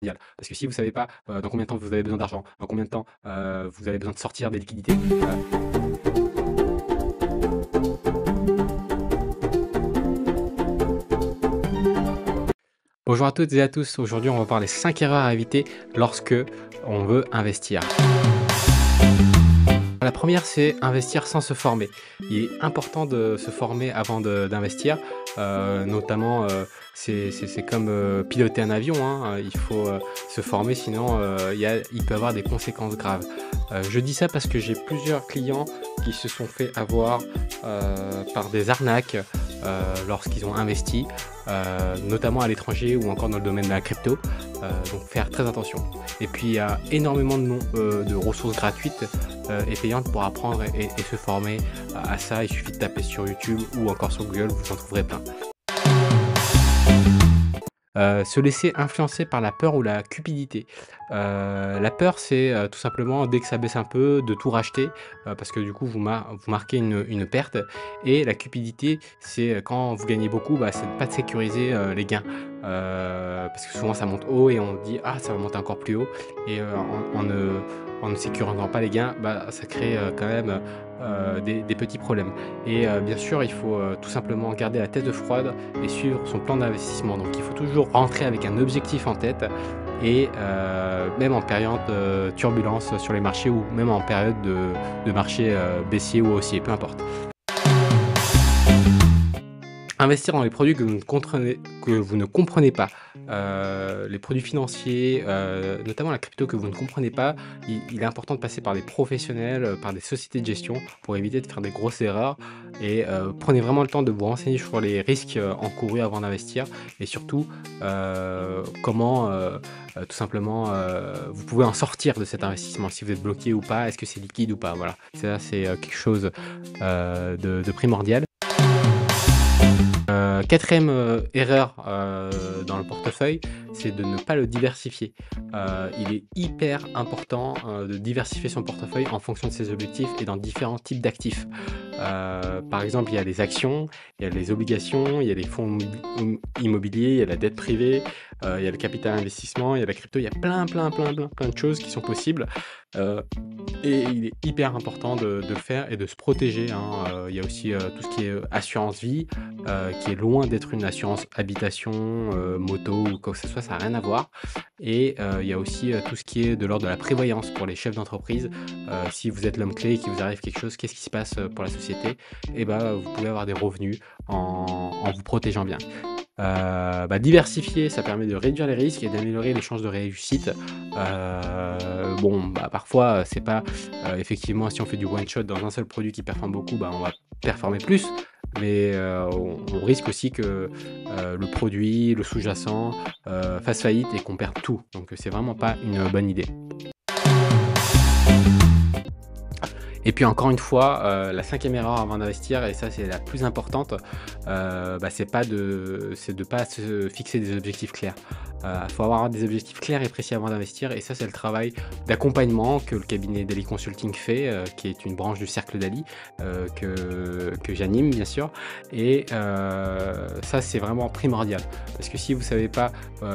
Parce que si vous savez pas, dans combien de temps vous avez besoin d'argent, dans combien de temps, vous avez besoin de sortir des liquidités, Bonjour à toutes et à tous, aujourd'hui on va voir les 5 erreurs à éviter lorsque on veut investir. La première, c'est investir sans se former. Il est important de se former avant d'investir, notamment, c'est comme, piloter un avion, hein, il faut, se former sinon, il peut avoir des conséquences graves. Je dis ça parce que j'ai plusieurs clients qui se sont fait avoir, par des arnaques, lorsqu'ils ont investi, notamment à l'étranger ou encore dans le domaine de la crypto, donc faire très attention. Et puis il y a énormément de ressources gratuites, et payantes pour apprendre et se former à ça. Il suffit de taper sur YouTube ou encore sur Google, vous en trouverez plein. Se laisser influencer par la peur ou la cupidité. La peur, c'est, tout simplement dès que ça baisse un peu, de tout racheter, parce que du coup vous marquez une perte, et la cupidité, c'est, quand vous gagnez beaucoup, bah, c'est de pas de sécuriser, les gains. Parce que souvent ça monte haut et on dit: «Ah, ça va monter encore plus haut», et en ne sécurisant pas les gains, bah, ça crée, quand même, des petits problèmes. Et bien sûr, il faut, tout simplement garder la tête froide et suivre son plan d'investissement. Donc il faut toujours rentrer avec un objectif en tête, et même en période de turbulence sur les marchés, ou même en période de marché, baissier ou haussier, peu importe. Investir dans les produits que vous ne comprenez pas, les produits financiers, notamment la crypto que vous ne comprenez pas, il est important de passer par des professionnels, par des sociétés de gestion pour éviter de faire des grosses erreurs, et prenez vraiment le temps de vous renseigner sur les risques, encourus avant d'investir, et surtout, comment, tout simplement, vous pouvez en sortir de cet investissement. Si vous êtes bloqué ou pas, est-ce que c'est liquide ou pas? Voilà, ça c'est, quelque chose, de primordial. 4e, erreur, dans le portefeuille, c'est de ne pas le diversifier. Il est hyper important, de diversifier son portefeuille en fonction de ses objectifs et dans différents types d'actifs. Par exemple, il y a les actions, il y a les obligations, il y a les fonds immobiliers, il y a la dette privée, il y a le capital investissement, il y a la crypto, il y a plein de choses qui sont possibles, heu et il est hyper important de le faire et de se protéger, hein. Il y a aussi, tout ce qui est, assurance vie, qui est loin d'être une assurance habitation, moto ou quoi que ce soit, ça a rien à voir. Et il y a aussi, tout ce qui est de l'ordre de la prévoyance pour les chefs d'entreprise. Si vous êtes l'homme clé et qu'il vous arrive quelque chose, qu'est-ce qui se passe, pour la société? Et bah, vous pouvez avoir des revenus en vous protégeant bien. Bah, diversifier, ça permet de réduire les risques et d'améliorer les chances de réussite. Bon, bah, parfois, c'est pas, effectivement, si on fait du one shot dans un seul produit qui performe beaucoup, bah, on va performer plus, mais on risque aussi que, le produit, le sous-jacent, fasse faillite et qu'on perde tout. Donc c'est vraiment pas une bonne idée. Et puis encore une fois, la 5e erreur avant d'investir, et ça c'est la plus importante, bah, c'est de pas se fixer des objectifs clairs. Il faut avoir des objectifs clairs et précis avant d'investir, et ça c'est le travail d'accompagnement que le cabinet Daly Consulting fait, qui est une branche du Cercle Daly, que j'anime bien sûr. Et ça c'est vraiment primordial, parce que si vous savez pas,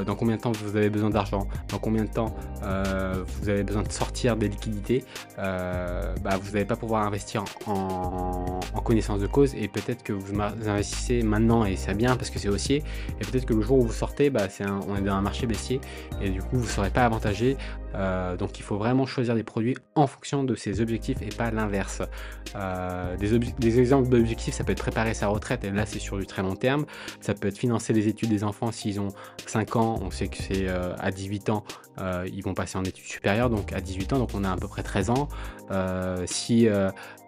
dans combien de temps vous avez besoin d'argent, dans combien de temps, vous avez besoin de sortir des liquidités, bah, vous n'allez pas pouvoir investir en connaissance de cause, et peut-être que vous investissez maintenant et c'est bien parce que c'est haussier, et peut-être que le jour où vous sortez, bah, on est dans un marché baissier, et du coup vous ne serez pas avantagé. Donc il faut vraiment choisir des produits en fonction de ses objectifs et pas l'inverse. Des exemples d'objectifs, ça peut être préparer sa retraite, et là c'est sur du très long terme. Ça peut être financer les études des enfants s'ils ont 5 ans, on sait que c'est à 18 ans, ils vont passer en études supérieures, donc à 18 ans, donc on a à peu près 13 ans. Si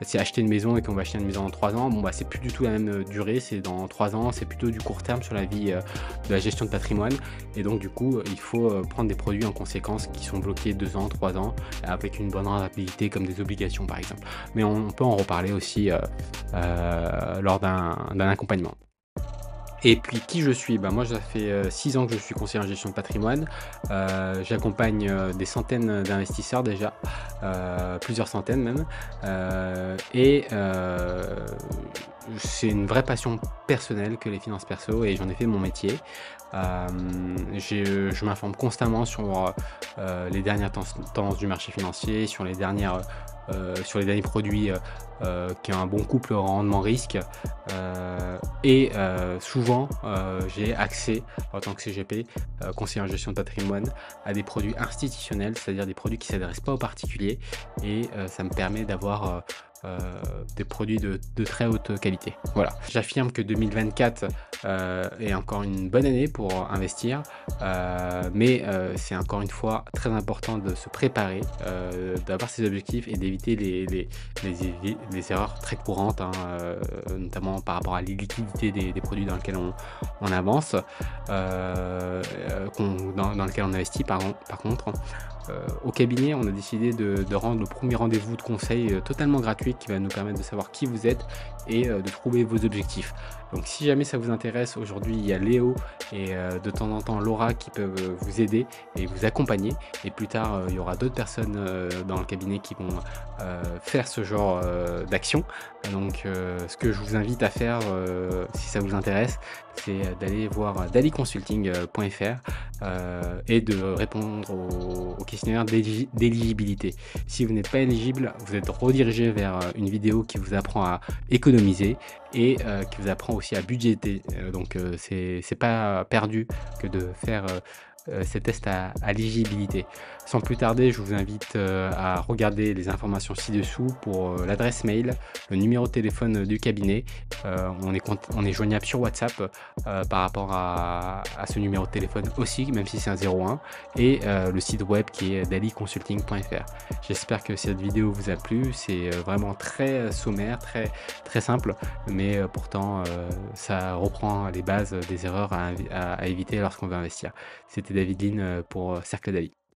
c'est acheter une maison et qu'on va acheter une maison dans 3 ans, bon bah c'est plus du tout la même durée, c'est dans 3 ans, c'est plutôt du court terme sur la vie, de la gestion de patrimoine, et donc du coup il faut prendre des produits en conséquence qui sont bloqués 2 ans, 3 ans, avec une bonne rentabilité comme des obligations par exemple. Mais on peut en reparler aussi lors d'un accompagnement. Et puis qui je suis? Bah, moi ça fait, 6 ans que je suis conseiller en gestion de patrimoine. J'accompagne, des centaines d'investisseurs déjà, plusieurs centaines même, c'est une vraie passion personnelle que les finances perso et j'en ai fait mon métier. Je m'informe constamment les dernières tendances du marché financier, sur les derniers produits, qui ont un bon couple rendement-risque, souvent, j'ai accès en tant que CGP, conseiller en gestion de patrimoine, à des produits institutionnels, c'est-à-dire des produits qui ne s'adressent pas aux particuliers ça me permet d'avoir, des produits de très haute qualité. Voilà. J'affirme que 2024, est encore une bonne année pour investir, c'est encore une fois très important de se préparer, d'avoir ses objectifs et d'éviter les erreurs très courantes, hein, notamment par rapport à l'illiquidité des produits dans lesquels on avance, dans lesquels on investit par contre. Au cabinet, on a décidé de rendre le premier rendez-vous de conseil, totalement gratuit qui va nous permettre de savoir qui vous êtes de trouver vos objectifs. Donc si jamais ça vous intéresse, aujourd'hui il y a Léo de temps en temps Laura qui peuvent, vous aider et vous accompagner et plus tard, il y aura d'autres personnes, dans le cabinet qui vont, faire ce genre, d'action. Donc ce que je vous invite à faire, si ça vous intéresse, c'est d'aller voir daliconsulting.fr et de répondre au questionnaire d'éligibilité. Si vous n'êtes pas éligible, vous êtes redirigé vers une vidéo qui vous apprend à économiser et qui vous apprend aussi à budgéter. C'est pas perdu que de faire ces tests à l'éligibilité. Sans plus tarder, je vous invite à regarder les informations ci-dessous pour l'adresse mail, le numéro de téléphone du cabinet. On est joignable sur WhatsApp par rapport à ce numéro de téléphone aussi, même si c'est un 01, et le site web qui est daliconsulting.fr. J'espère que cette vidéo vous a plu. C'est vraiment très sommaire, très, très simple, mais pourtant ça reprend les bases des erreurs à éviter lorsqu'on veut investir. C'était David Lynn pour Cercle Dali.